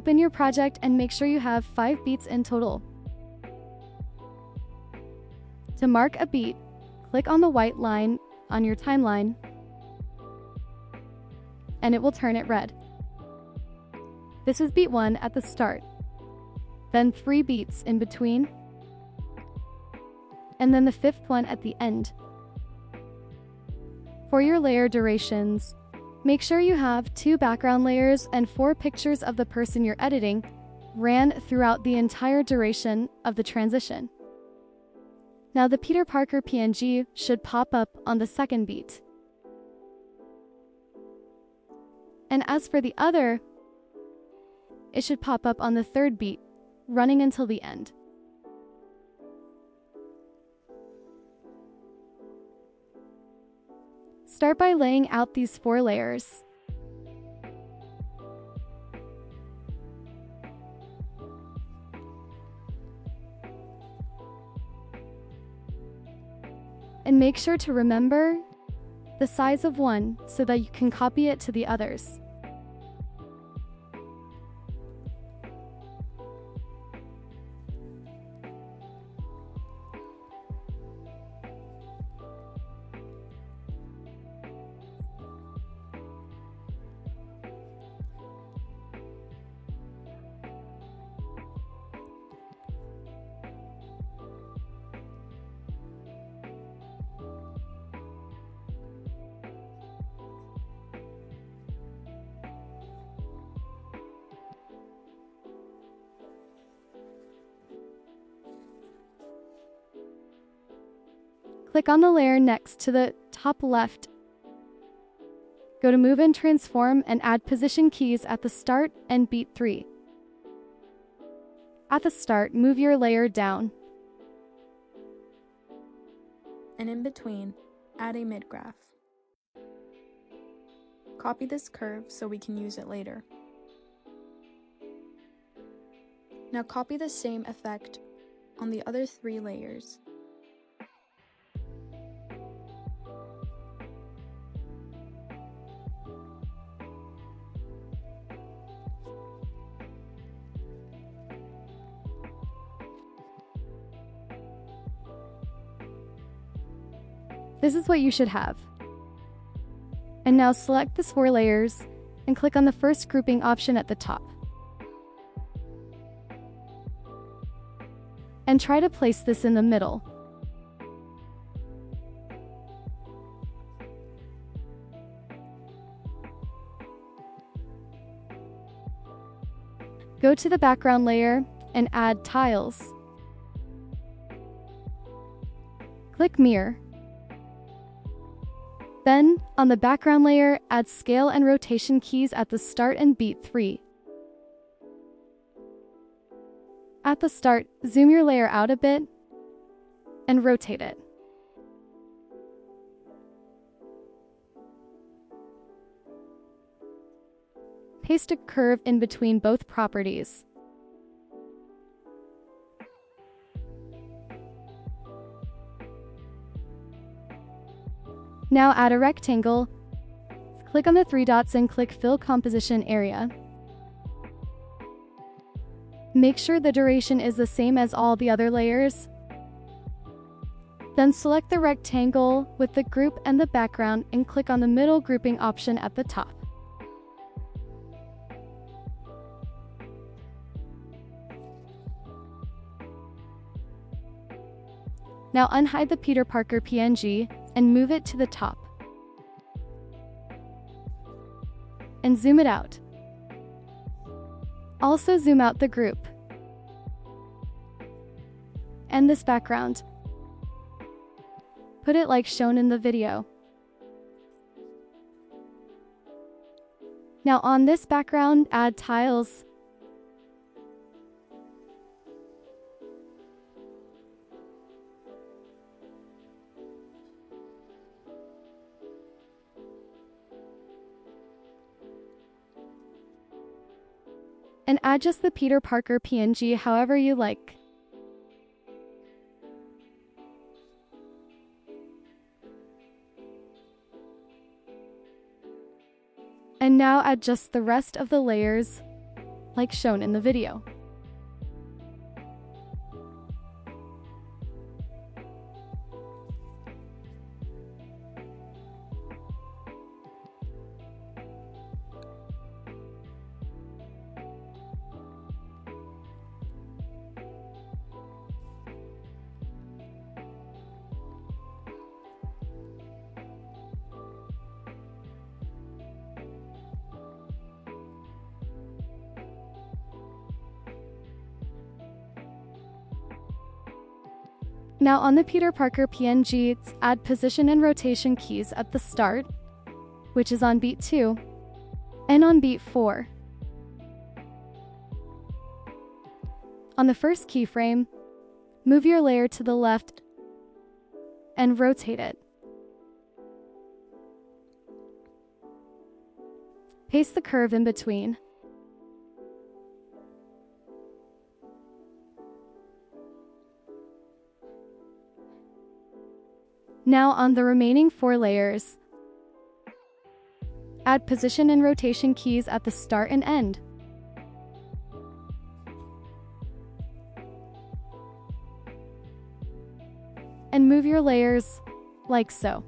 Open your project and make sure you have 5 beats in total. To mark a beat, click on the white line on your timeline, and it will turn it red. This is beat 1 at the start, then 3 beats in between, and then the 5th one at the end. For your layer durations, make sure you have 2 background layers and 4 pictures of the person you're editing ran throughout the entire duration of the transition. Now the Peter Parker PNG should pop up on the second beat. And as for the other, it should pop up on the third beat, running until the end. Start by laying out these 4 layers. And make sure to remember the size of one so that you can copy it to the others. Click on the layer next to the top left. Go to Move and Transform and add position keys at the start and beat 3. At the start, move your layer down. And in between, add a mid-graph. Copy this curve so we can use it later. Now copy the same effect on the other 3 layers. This is what you should have. And now select the 4 layers and click on the first grouping option at the top. And try to place this in the middle. Go to the background layer and add tiles. Click Mirror. Then, on the background layer, add scale and rotation keys at the start and beat 3. At the start, zoom your layer out a bit and rotate it. Paste a curve in between both properties. Now add a rectangle. Click on the 3 dots and click Fill Composition Area. Make sure the duration is the same as all the other layers. Then select the rectangle with the group and the background and click on the middle grouping option at the top. Now unhide the Peter Parker PNG and move it to the top. And zoom it out. Also zoom out the group. And this background. Put it like shown in the video. Now on this background, add tiles. And adjust the Peter Parker PNG however you like. And now adjust the rest of the layers like shown in the video. Now on the Peter Parker PNG, add position and rotation keys at the start, which is on beat 2, and on beat 4. On the first keyframe, move your layer to the left and rotate it. Paste the curve in between. Now on the remaining 4 layers, add position and rotation keys at the start and end. And move your layers like so.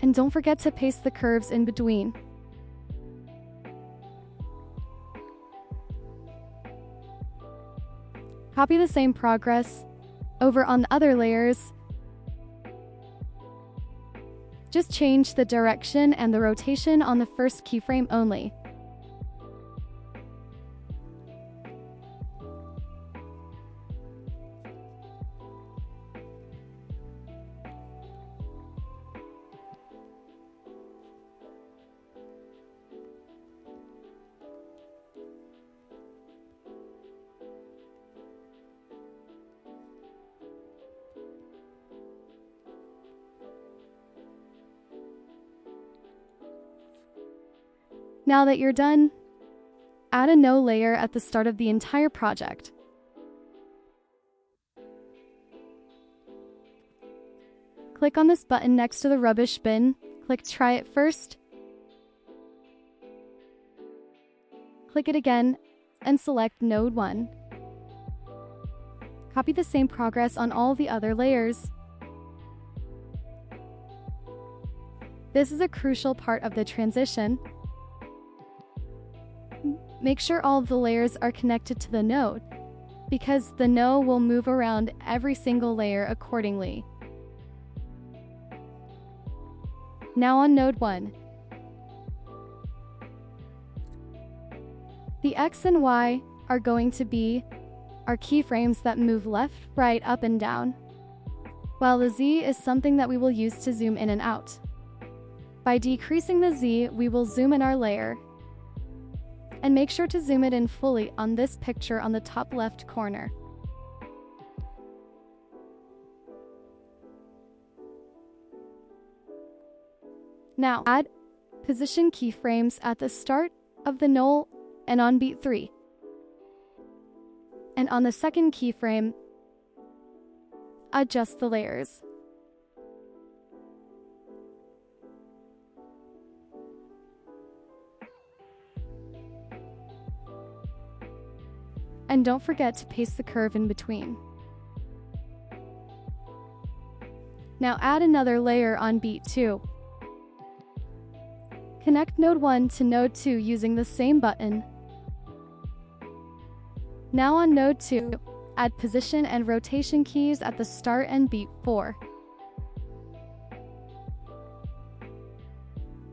And don't forget to paste the curves in between. Copy the same progress over on the other layers. Just change the direction and the rotation on the first keyframe only. Now that you're done, add a no layer at the start of the entire project. Click on this button next to the rubbish bin. Click Try It First. Click it again and select Node 1. Copy the same progress on all the other layers. This is a crucial part of the transition. Make sure all of the layers are connected to the node, because the node will move around every single layer accordingly. Now on node 1. The X and Y are going to be our keyframes that move left, right, up, and down, while the Z is something that we will use to zoom in and out. By decreasing the Z, we will zoom in our layer. And make sure to zoom it in fully on this picture on the top left corner. Now, add position keyframes at the start of the null and on beat 3. And on the second keyframe, adjust the layers. And don't forget to paste the curve in between. Now add another layer on beat 2. Connect node 1 to node 2 using the same button. Now on node 2, add position and rotation keys at the start and beat 4.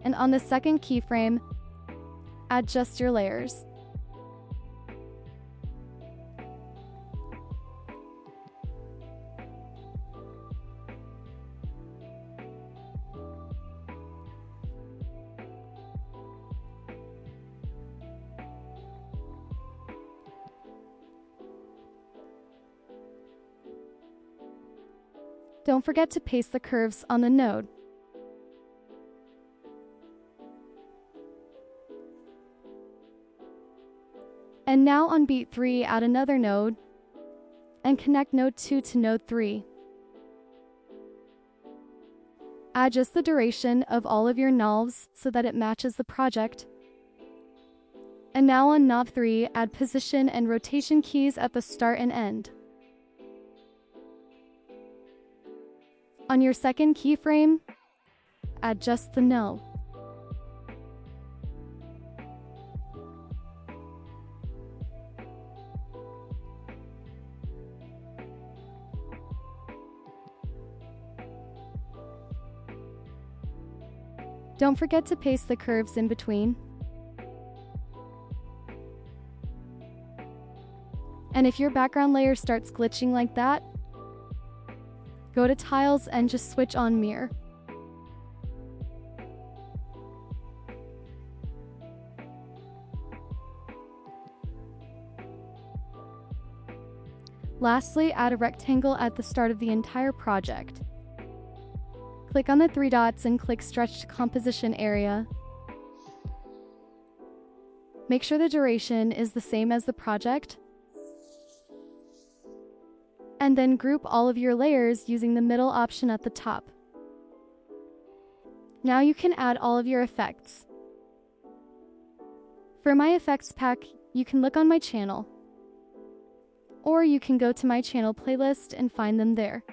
And on the second keyframe, adjust your layers. Don't forget to paste the curves on the node. And now on beat 3, add another node and connect node 2 to node 3. Adjust the duration of all of your nulls so that it matches the project. And now on knob 3, add position and rotation keys at the start and end. On your second keyframe, add just the null. Don't forget to paste the curves in between. And if your background layer starts glitching like that, go to Tiles and just switch on Mirror. Lastly, add a rectangle at the start of the entire project. Click on the 3 dots and click Stretch to Composition Area. Make sure the duration is the same as the project. And then group all of your layers using the middle option at the top. Now you can add all of your effects. For my effects pack, you can look on my channel, or you can go to my channel playlist and find them there.